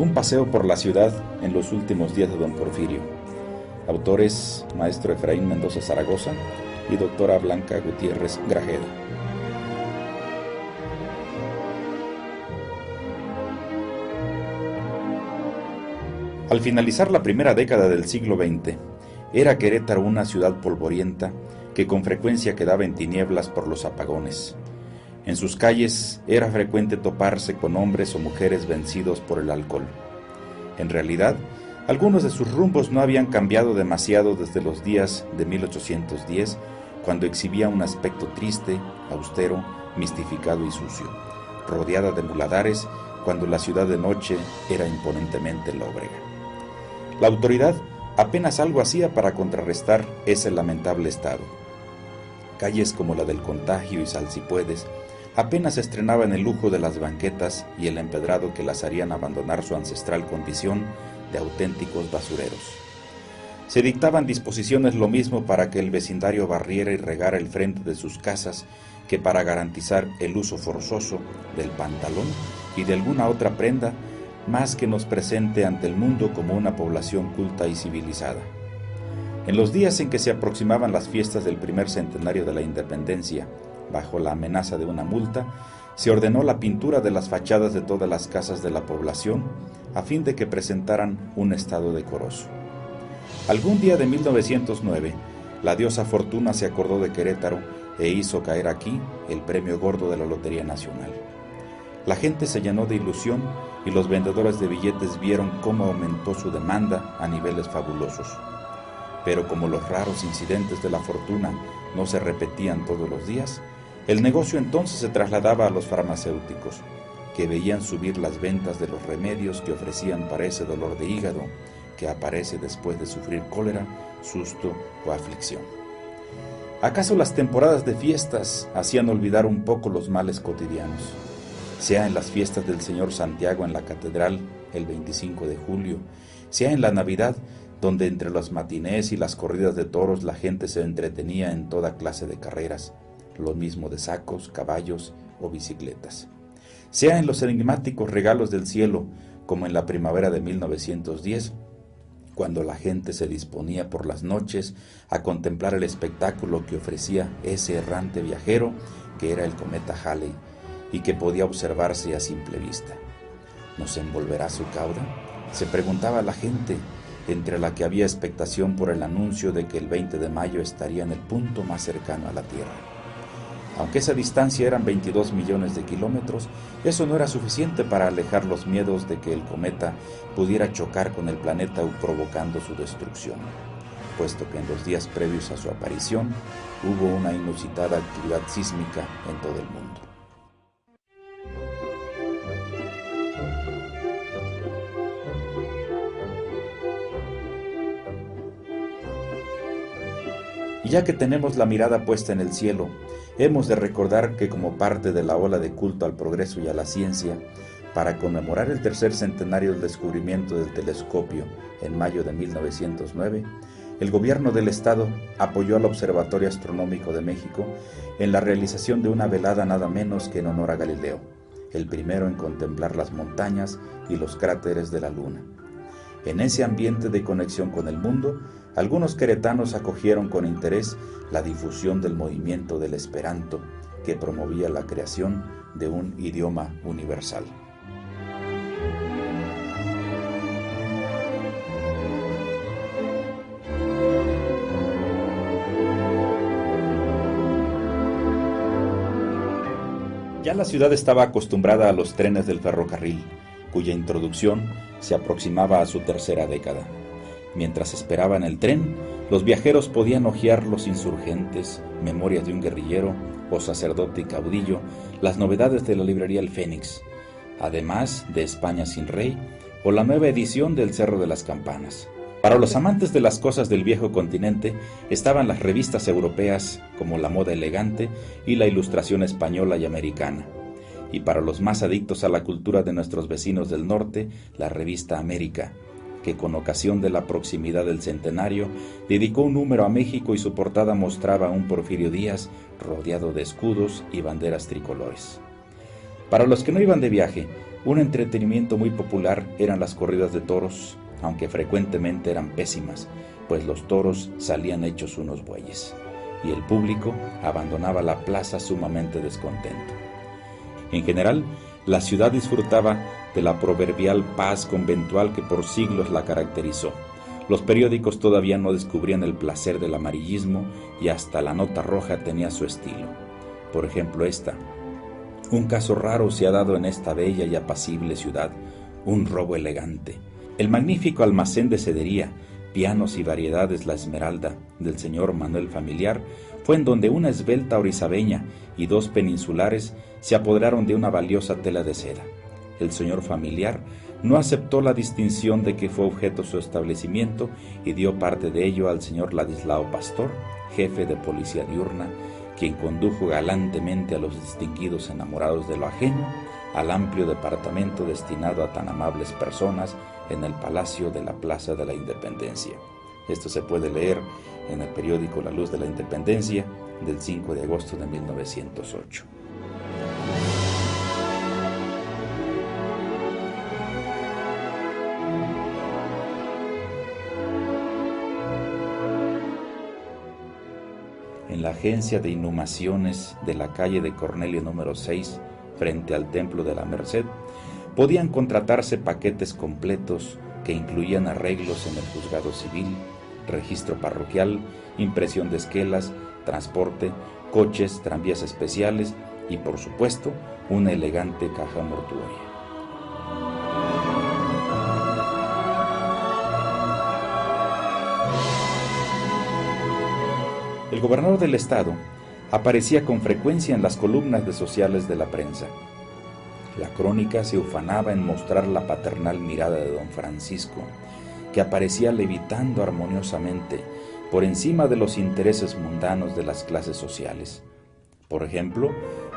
Un paseo por la ciudad en los últimos días de don Porfirio. Autores: maestro Efraín Mendoza Zaragoza y doctora Blanca Gutiérrez Grajeda. Al finalizar la primera década del siglo XX, era Querétaro una ciudad polvorienta que con frecuencia quedaba en tinieblas por los apagones. En sus calles era frecuente toparse con hombres o mujeres vencidos por el alcohol. En realidad, algunos de sus rumbos no habían cambiado demasiado desde los días de 1810, cuando exhibía un aspecto triste, austero, mistificado y sucio, rodeada de muladares, cuando la ciudad de noche era imponentemente lóbrega. La autoridad apenas algo hacía para contrarrestar ese lamentable estado. Calles como la del Contagio y Salsipuedes apenas estrenaban el lujo de las banquetas y el empedrado que las harían abandonar su ancestral condición de auténticos basureros. Se dictaban disposiciones lo mismo para que el vecindario barriera y regara el frente de sus casas que para garantizar el uso forzoso del pantalón y de alguna otra prenda más que nos presente ante el mundo como una población culta y civilizada. En los días en que se aproximaban las fiestas del primer centenario de la independencia, bajo la amenaza de una multa, se ordenó la pintura de las fachadas de todas las casas de la población a fin de que presentaran un estado decoroso. Algún día de 1909, la diosa Fortuna se acordó de Querétaro e hizo caer aquí el premio gordo de la Lotería Nacional. La gente se llenó de ilusión y los vendedores de billetes vieron cómo aumentó su demanda a niveles fabulosos. Pero como los raros incidentes de la fortuna no se repetían todos los días, el negocio entonces se trasladaba a los farmacéuticos, que veían subir las ventas de los remedios que ofrecían para ese dolor de hígado que aparece después de sufrir cólera, susto o aflicción. ¿Acaso las temporadas de fiestas hacían olvidar un poco los males cotidianos? Sea en las fiestas del Señor Santiago en la catedral el 25 de julio, sea en la Navidad, donde entre los matinés y las corridas de toros la gente se entretenía en toda clase de carreras, lo mismo de sacos, caballos o bicicletas. Sea en los enigmáticos regalos del cielo, como en la primavera de 1910, cuando la gente se disponía por las noches a contemplar el espectáculo que ofrecía ese errante viajero que era el cometa Halley y que podía observarse a simple vista. ¿Nos envolverá su cauda?, se preguntaba la gente, entre la que había expectación por el anuncio de que el 20 de mayo estaría en el punto más cercano a la Tierra. Aunque esa distancia eran 22 millones de kilómetros, eso no era suficiente para alejar los miedos de que el cometa pudiera chocar con el planeta provocando su destrucción, puesto que en los días previos a su aparición hubo una inusitada actividad sísmica en todo el mundo. Y ya que tenemos la mirada puesta en el cielo, hemos de recordar que como parte de la ola de culto al progreso y a la ciencia, para conmemorar el tercer centenario del descubrimiento del telescopio en mayo de 1909, el gobierno del estado apoyó al Observatorio Astronómico de México en la realización de una velada nada menos que en honor a Galileo, el primero en contemplar las montañas y los cráteres de la Luna. En ese ambiente de conexión con el mundo, algunos queretanos acogieron con interés la difusión del movimiento del Esperanto, que promovía la creación de un idioma universal. Ya la ciudad estaba acostumbrada a los trenes del ferrocarril, cuya introducción se aproximaba a su tercera década. Mientras esperaban el tren, los viajeros podían hojear Los insurgentes, Memorias de un guerrillero o Sacerdote y caudillo, las novedades de la librería El Fénix, además de España sin rey o la nueva edición del Cerro de las Campanas. Para los amantes de las cosas del viejo continente estaban las revistas europeas como La Moda Elegante y la Ilustración española y americana. Y para los más adictos a la cultura de nuestros vecinos del norte, la revista América, que con ocasión de la proximidad del centenario dedicó un número a México y su portada mostraba a un Porfirio Díaz rodeado de escudos y banderas tricolores. Para los que no iban de viaje, un entretenimiento muy popular eran las corridas de toros, aunque frecuentemente eran pésimas, pues los toros salían hechos unos bueyes, y el público abandonaba la plaza sumamente descontento. En general, la ciudad disfrutaba de la proverbial paz conventual que por siglos la caracterizó. Los periódicos todavía no descubrían el placer del amarillismo y hasta la nota roja tenía su estilo. Por ejemplo, esta: un caso raro se ha dado en esta bella y apacible ciudad, un robo elegante. El magnífico almacén de sedería, pianos y variedades La Esmeralda, del señor Manuel Familiar, fue en donde una esbelta orizabeña y 2 peninsulares se apoderaron de una valiosa tela de seda. El señor Familiar no aceptó la distinción de que fue objeto su establecimiento y dio parte de ello al señor Ladislao Pastor, jefe de policía diurna, quien condujo galantemente a los distinguidos enamorados de lo ajeno al amplio departamento destinado a tan amables personas en el Palacio de la Plaza de la Independencia. Esto se puede leer en el periódico La Luz de la Independencia del 5 de agosto de 1908. En la agencia de inhumaciones de la calle de Cornelio número 6, frente al Templo de la Merced, podían contratarse paquetes completos que incluían arreglos en el juzgado civil, registro parroquial, impresión de esquelas, transporte, coches, tranvías especiales y, por supuesto, una elegante caja mortuoria. El gobernador del estado aparecía con frecuencia en las columnas de sociales de la prensa. La crónica se ufanaba en mostrar la paternal mirada de don Francisco, que aparecía levitando armoniosamente por encima de los intereses mundanos de las clases sociales. Por ejemplo,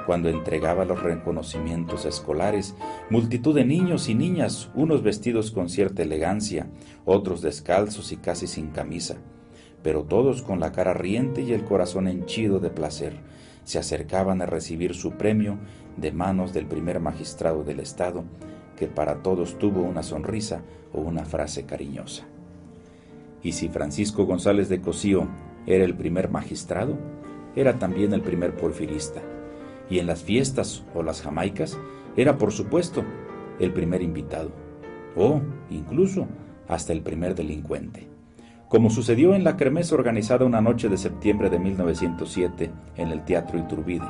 cuando entregaba los reconocimientos escolares, multitud de niños y niñas, unos vestidos con cierta elegancia, otros descalzos y casi sin camisa, pero todos con la cara riente y el corazón henchido de placer, se acercaban a recibir su premio de manos del primer magistrado del estado, que para todos tuvo una sonrisa o una frase cariñosa. Y si Francisco González de Cosío era el primer magistrado, era también el primer porfirista, y en las fiestas o las jamaicas era, por supuesto, el primer invitado, o incluso hasta el primer delincuente, como sucedió en la kermés organizada una noche de septiembre de 1907 en el Teatro Iturbide.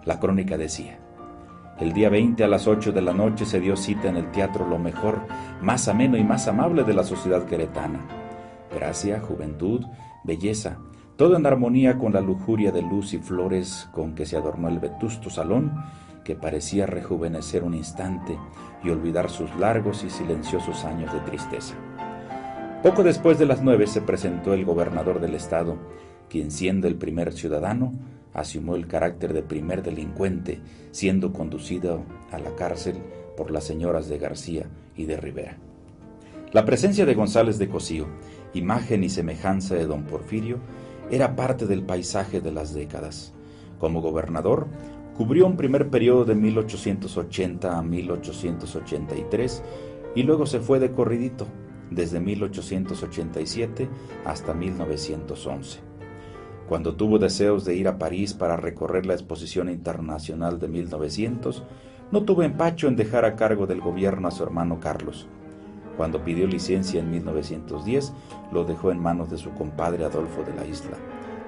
La crónica decía: el día 20 a las 8 de la noche se dio cita en el teatro lo mejor, más ameno y más amable de la sociedad queretana. Gracia, juventud, belleza, todo en armonía con la lujuria de luz y flores con que se adornó el vetusto salón, que parecía rejuvenecer un instante y olvidar sus largos y silenciosos años de tristeza. Poco después de las 9 se presentó el gobernador del estado, quien, siendo el primer ciudadano, asumió el carácter de primer delincuente, siendo conducido a la cárcel por las señoras de García y de Rivera. La presencia de González de Cosío, imagen y semejanza de don Porfirio, era parte del paisaje de las décadas. Como gobernador, cubrió un primer periodo de 1880 a 1883 y luego se fue de corridito, desde 1887 hasta 1911. Cuando tuvo deseos de ir a París para recorrer la Exposición Internacional de 1900, no tuvo empacho en dejar a cargo del gobierno a su hermano Carlos. Cuando pidió licencia en 1910, lo dejó en manos de su compadre Adolfo de la Isla,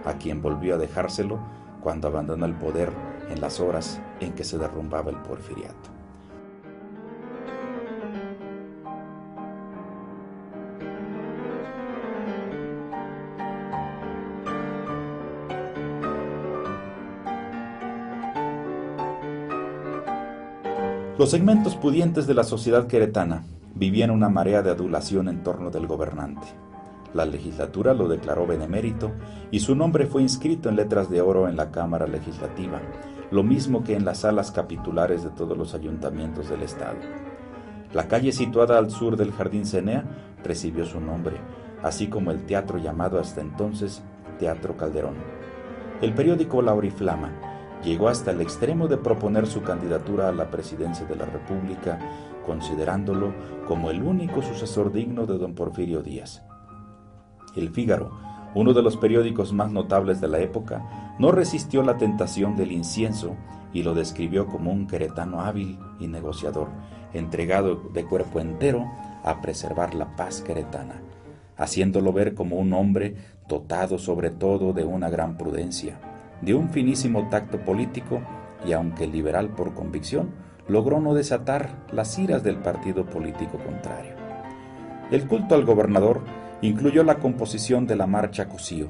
a quien volvió a dejárselo cuando abandonó el poder en las horas en que se derrumbaba el porfiriato. Los segmentos pudientes de la sociedad queretana vivían una marea de adulación en torno del gobernante. La legislatura lo declaró benemérito y su nombre fue inscrito en letras de oro en la Cámara Legislativa, lo mismo que en las salas capitulares de todos los ayuntamientos del estado. La calle situada al sur del Jardín Cenea recibió su nombre, así como el teatro llamado hasta entonces Teatro Calderón. El periódico La Oriflama llegó hasta el extremo de proponer su candidatura a la presidencia de la República, considerándolo como el único sucesor digno de don Porfirio Díaz. El Fígaro, uno de los periódicos más notables de la época, no resistió la tentación del incienso y lo describió como un queretano hábil y negociador, entregado de cuerpo entero a preservar la paz queretana, haciéndolo ver como un hombre dotado sobre todo de una gran prudencia, de un finísimo tacto político y, aunque liberal por convicción, logró no desatar las iras del partido político contrario. El culto al gobernador incluyó la composición de la Marcha Cosío,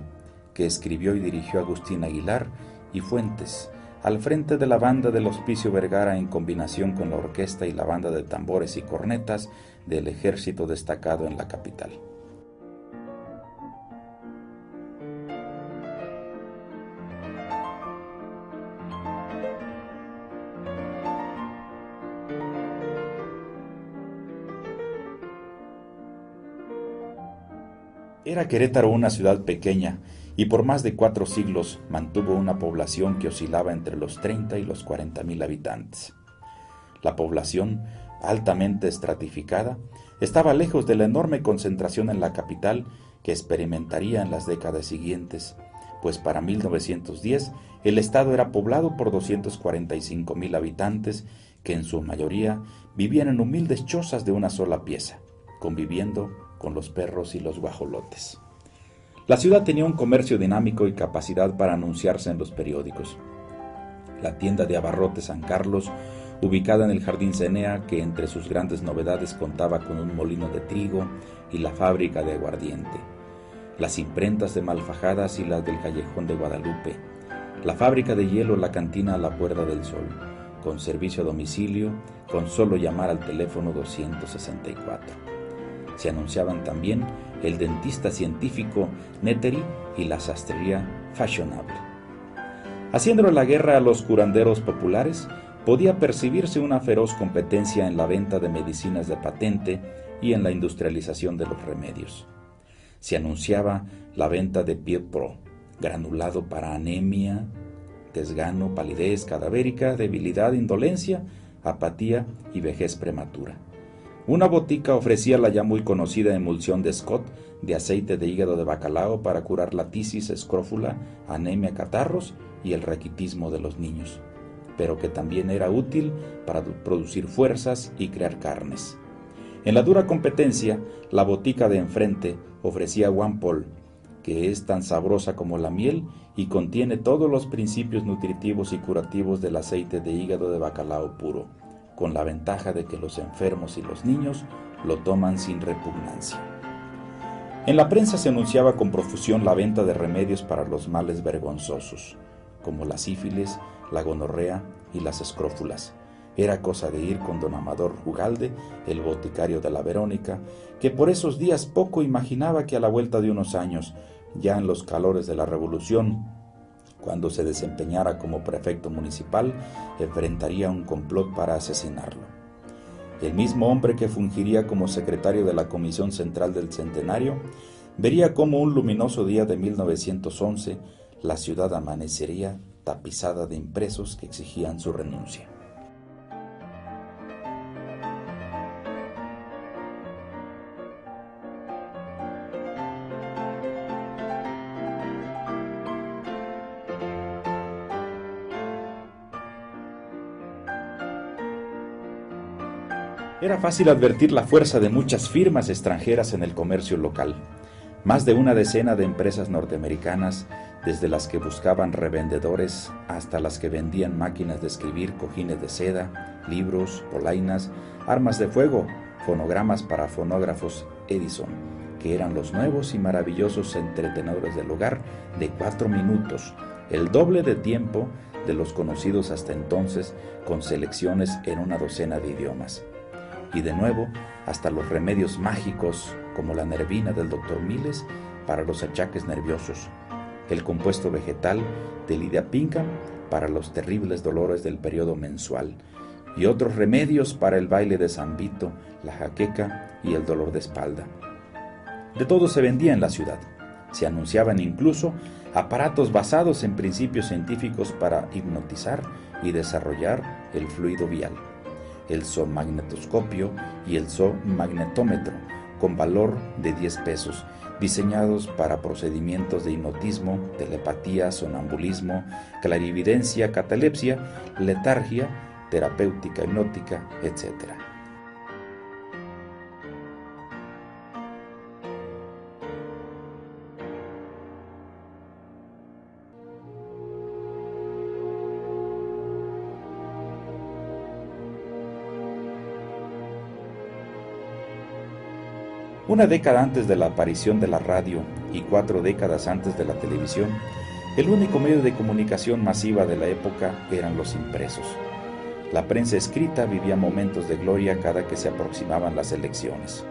que escribió y dirigió Agustín Aguilar y Fuentes, al frente de la banda del Hospicio Vergara en combinación con la orquesta y la banda de tambores y cornetas del ejército destacado en la capital. Era Querétaro una ciudad pequeña y por más de 4 siglos mantuvo una población que oscilaba entre los 30 y los 40,000 habitantes. La población, altamente estratificada, estaba lejos de la enorme concentración en la capital que experimentaría en las décadas siguientes, pues para 1910 el estado era poblado por 245,000 habitantes que en su mayoría vivían en humildes chozas de una sola pieza, conviviendo con los perros y los guajolotes. La ciudad tenía un comercio dinámico y capacidad para anunciarse en los periódicos. La tienda de abarrotes San Carlos, ubicada en el Jardín Cenea, que entre sus grandes novedades contaba con un molino de trigo y la fábrica de aguardiente. Las imprentas de Malfajadas y las del Callejón de Guadalupe. La fábrica de hielo, la cantina a la Puerta del Sol, con servicio a domicilio, con solo llamar al teléfono 264. Se anunciaban también el dentista científico Netteri y la sastrería Fashionable. Haciéndole la guerra a los curanderos populares, podía percibirse una feroz competencia en la venta de medicinas de patente y en la industrialización de los remedios. Se anunciaba la venta de Piepro, granulado para anemia, desgano, palidez cadavérica, debilidad, indolencia, apatía y vejez prematura. Una botica ofrecía la ya muy conocida emulsión de Scott de aceite de hígado de bacalao para curar la tisis, escrófula, anemia, catarros y el raquitismo de los niños, pero que también era útil para producir fuerzas y crear carnes. En la dura competencia, la botica de enfrente ofrecía One-Pol, que es tan sabrosa como la miel y contiene todos los principios nutritivos y curativos del aceite de hígado de bacalao puro, con la ventaja de que los enfermos y los niños lo toman sin repugnancia. En la prensa se anunciaba con profusión la venta de remedios para los males vergonzosos, como la sífilis, la gonorrea y las escrófulas. Era cosa de ir con don Amador Ugalde, el boticario de la Verónica, que por esos días poco imaginaba que a la vuelta de unos años, ya en los calores de la Revolución, cuando se desempeñara como prefecto municipal, enfrentaría un complot para asesinarlo. El mismo hombre que fungiría como secretario de la Comisión Central del Centenario, vería cómo un luminoso día de 1911 la ciudad amanecería tapizada de impresos que exigían su renuncia. Era fácil advertir la fuerza de muchas firmas extranjeras en el comercio local. Más de una decena de empresas norteamericanas, desde las que buscaban revendedores hasta las que vendían máquinas de escribir, cojines de seda, libros, polainas, armas de fuego, fonogramas para fonógrafos Edison, que eran los nuevos y maravillosos entretenedores del hogar de 4 minutos, el doble de tiempo de los conocidos hasta entonces, con selecciones en una docena de idiomas. Y de nuevo, hasta los remedios mágicos, como la nervina del Dr. Miles para los achaques nerviosos, el compuesto vegetal de Lydia Pinkham para los terribles dolores del periodo mensual, y otros remedios para el baile de San Vito, la jaqueca y el dolor de espalda. De todo se vendía en la ciudad. Se anunciaban incluso aparatos basados en principios científicos para hipnotizar y desarrollar el fluido vial, el zoomagnetoscopio y el zoomagnetómetro, con valor de 10 pesos, diseñados para procedimientos de hipnotismo, telepatía, sonambulismo, clarividencia, catalepsia, letargia, terapéutica hipnótica, etc. Una década antes de la aparición de la radio y 4 décadas antes de la televisión, el único medio de comunicación masiva de la época eran los impresos. La prensa escrita vivía momentos de gloria cada que se aproximaban las elecciones.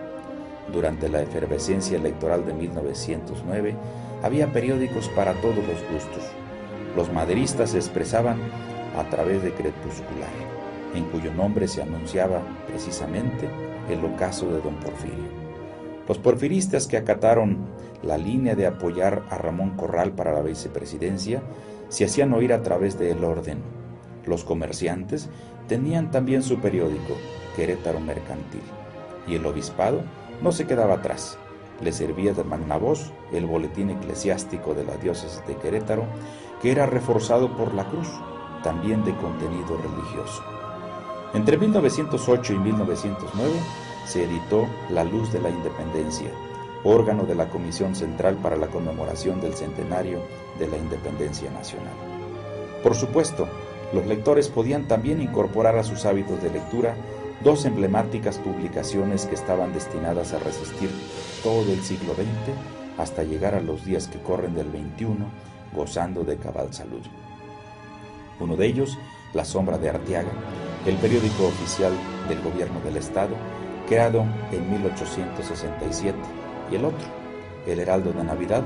Durante la efervescencia electoral de 1909, había periódicos para todos los gustos. Los maderistas se expresaban a través de Crepuscular, en cuyo nombre se anunciaba precisamente el ocaso de don Porfirio. Los porfiristas que acataron la línea de apoyar a Ramón Corral para la vicepresidencia se hacían oír a través de El Orden. Los comerciantes tenían también su periódico, Querétaro Mercantil, y el obispado no se quedaba atrás. Le servía de magnavoz el boletín eclesiástico de la diócesis de Querétaro, que era reforzado por la cruz, también de contenido religioso. Entre 1908 y 1909 se editó La Luz de la Independencia, órgano de la Comisión Central para la conmemoración del centenario de la Independencia Nacional. Por supuesto, los lectores podían también incorporar a sus hábitos de lectura 2 emblemáticas publicaciones que estaban destinadas a resistir todo el siglo XX hasta llegar a los días que corren del XXI, gozando de cabal salud. Uno de ellos, La Sombra de Arteaga, el periódico oficial del gobierno del Estado, creado en 1867, y el otro, El Heraldo de Navidad,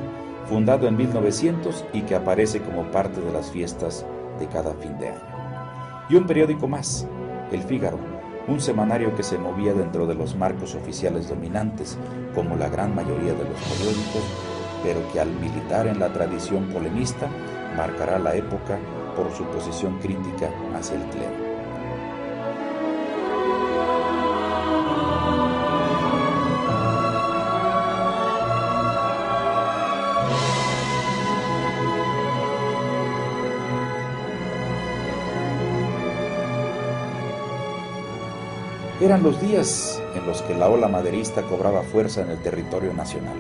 fundado en 1900 y que aparece como parte de las fiestas de cada fin de año. Y un periódico más, El Fígaro, un semanario que se movía dentro de los marcos oficiales dominantes, como la gran mayoría de los periódicos, pero que al militar en la tradición polemista, marcará la época por su posición crítica hacia el clero. Eran los días en los que la ola maderista cobraba fuerza en el territorio nacional.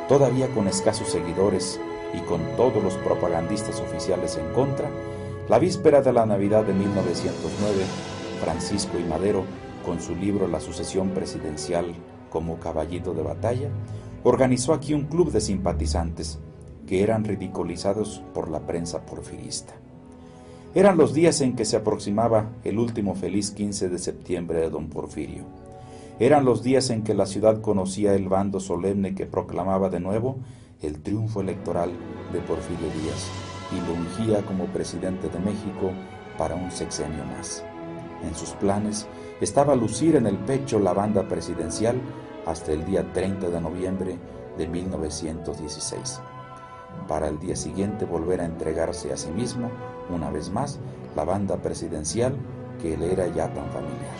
Todavía con escasos seguidores y con todos los propagandistas oficiales en contra, la víspera de la Navidad de 1909, Francisco I. Madero, con su libro La sucesión presidencial como caballito de batalla, organizó aquí un club de simpatizantes que eran ridiculizados por la prensa porfirista. Eran los días en que se aproximaba el último feliz 15 de septiembre de don Porfirio. Eran los días en que la ciudad conocía el bando solemne que proclamaba de nuevo el triunfo electoral de Porfirio Díaz y lo ungía como presidente de México para un sexenio más. En sus planes estaba lucir en el pecho la banda presidencial hasta el día 30 de noviembre de 1916. Para el día siguiente volver a entregarse a sí mismo, una vez más, la banda presidencial que le era ya tan familiar.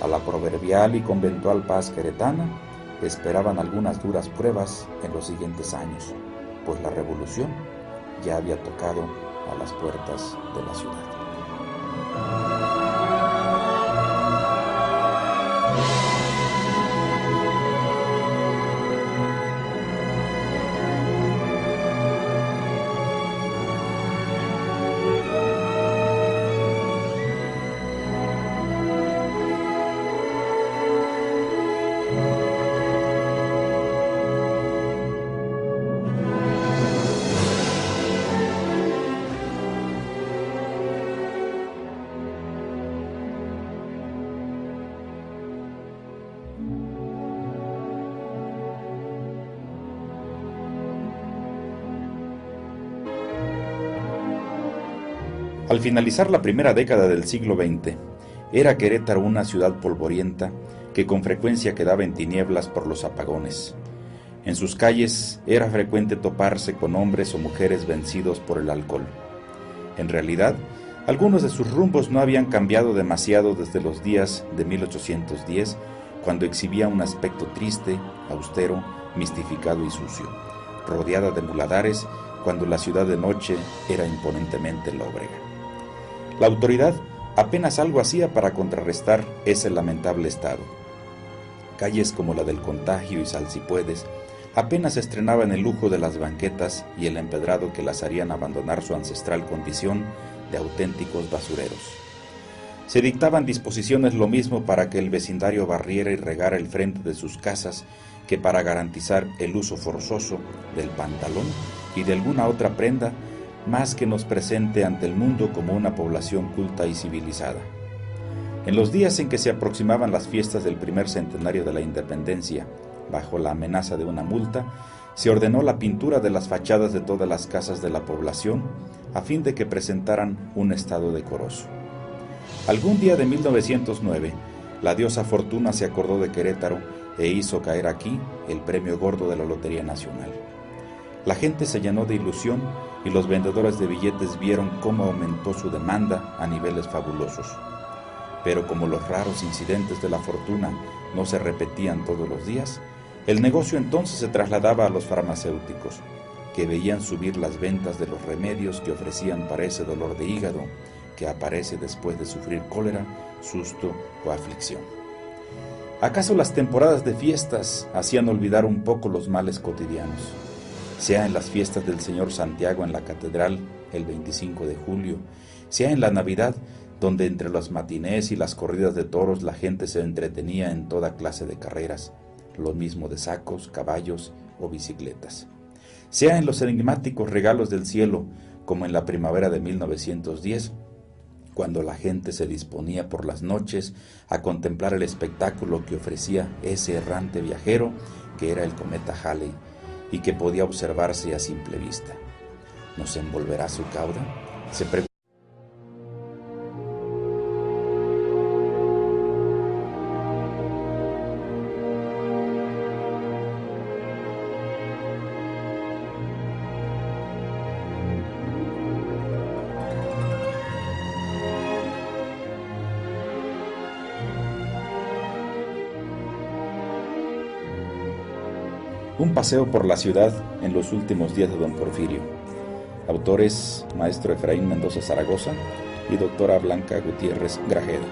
A la proverbial y conventual paz queretana esperaban algunas duras pruebas en los siguientes años, pues la revolución ya había tocado a las puertas de la ciudad. Al finalizar la primera década del siglo XX, era Querétaro una ciudad polvorienta que con frecuencia quedaba en tinieblas por los apagones. En sus calles era frecuente toparse con hombres o mujeres vencidos por el alcohol. En realidad, algunos de sus rumbos no habían cambiado demasiado desde los días de 1810, cuando exhibía un aspecto triste, austero, mistificado y sucio, rodeada de muladares, cuando la ciudad de noche era imponentemente lóbrega. La autoridad apenas algo hacía para contrarrestar ese lamentable estado. Calles como la del Contagio y Salsipuedes apenas estrenaban el lujo de las banquetas y el empedrado que las harían abandonar su ancestral condición de auténticos basureros. Se dictaban disposiciones lo mismo para que el vecindario barriera y regara el frente de sus casas que para garantizar el uso forzoso del pantalón y de alguna otra prenda más que nos presente ante el mundo como una población culta y civilizada. En los días en que se aproximaban las fiestas del primer centenario de la independencia, bajo la amenaza de una multa, se ordenó la pintura de las fachadas de todas las casas de la población a fin de que presentaran un estado decoroso. Algún día de 1909, la diosa Fortuna se acordó de Querétaro e hizo caer aquí el premio gordo de la Lotería Nacional. La gente se llenó de ilusión y los vendedores de billetes vieron cómo aumentó su demanda a niveles fabulosos. Pero como los raros incidentes de la fortuna no se repetían todos los días, el negocio entonces se trasladaba a los farmacéuticos, que veían subir las ventas de los remedios que ofrecían para ese dolor de hígado que aparece después de sufrir cólera, susto o aflicción. ¿Acaso las temporadas de fiestas hacían olvidar un poco los males cotidianos? Sea en las fiestas del Señor Santiago en la catedral el 25 de julio, sea en la Navidad, donde entre los matinés y las corridas de toros la gente se entretenía en toda clase de carreras, lo mismo de sacos, caballos o bicicletas. Sea en los enigmáticos regalos del cielo, como en la primavera de 1910, cuando la gente se disponía por las noches a contemplar el espectáculo que ofrecía ese errante viajero que era el cometa Halley y que podía observarse a simple vista. ¿Nos envolverá su cauda?, se preguntó. Un paseo por la ciudad en los últimos días de don Porfirio. Autores: maestro Efraín Mendoza Zaragoza y doctora Blanca Gutiérrez Grajeda.